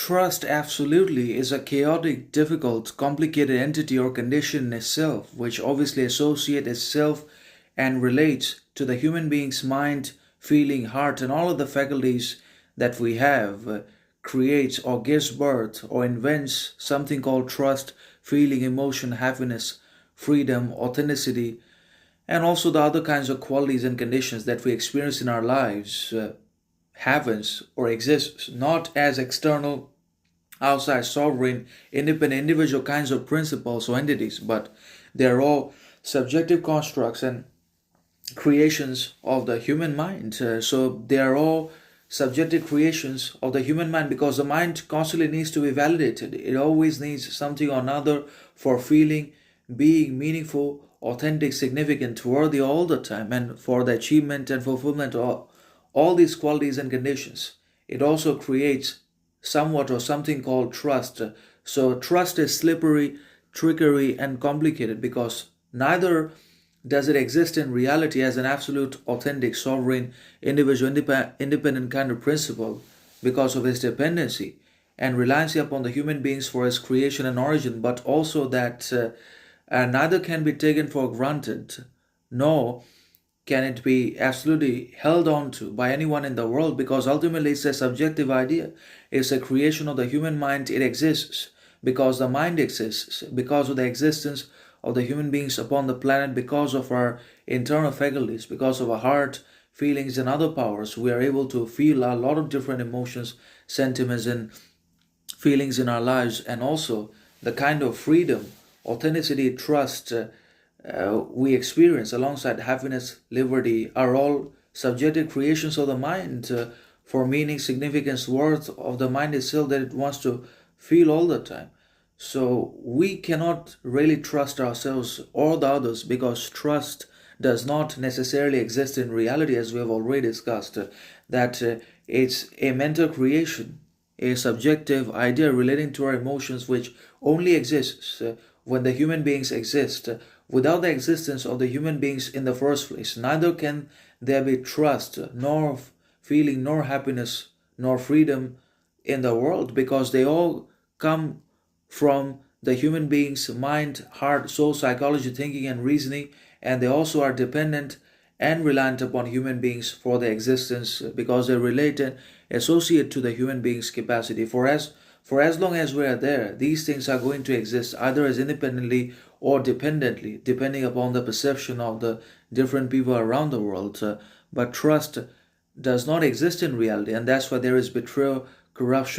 Trust absolutely is a chaotic, difficult, complicated entity or condition in itself, which obviously associates itself and relates to the human being's mind, feeling, heart, and all of the faculties that we have, creates or gives birth or invents something called trust, feeling, emotion, happiness, freedom, authenticity, and also the other kinds of qualities and conditions that we experience in our lives. Happens or exists not as external, outside, sovereign, independent, individual kinds of principles or entities, but they are all subjective constructs and creations of the human mind. So they are all subjective creations of the human mind because the mind constantly needs to be validated. It always needs something or another for feeling, being meaningful, authentic, significant, worthy all the time, and for the achievement and fulfillment of all these qualities and conditions. It also creates somewhat or something called trust. So trust is slippery, trickery, and complicated because neither does it exist in reality as an absolute, authentic, sovereign, individual, independent kind of principle because of its dependency and reliance upon the human beings for its creation and origin, but also that neither can be taken for granted, nor can it be absolutely held on to by anyone in the world because ultimately it's a subjective idea. It's a creation of the human mind. It exists because the mind exists, because of the existence of the human beings upon the planet, because of our internal faculties, because of our heart, feelings, and other powers. We are able to feel a lot of different emotions, sentiments, and feelings in our lives, and also the kind of freedom, authenticity, trust we experience alongside happiness, liberty are all subjective creations of the mind for meaning, significance, worth of the mind itself that it wants to feel all the time. So we cannot really trust ourselves or the others because trust does not necessarily exist in reality, as we have already discussed, that it's a mental creation, a subjective idea relating to our emotions, which only exists when the human beings exist. Without the existence of the human beings in the first place, neither can there be trust, nor feeling, nor happiness, nor freedom in the world, because they all come from the human being's mind, heart, soul, psychology, thinking, and reasoning, and they also are dependent and reliant upon human beings for their existence because they relate and associate to the human being's capacity. For as long as we are there, these things are going to exist either as independently or dependently, depending upon the perception of the different people around the world. But trust does not exist in reality, and that's why there is betrayal, corruption,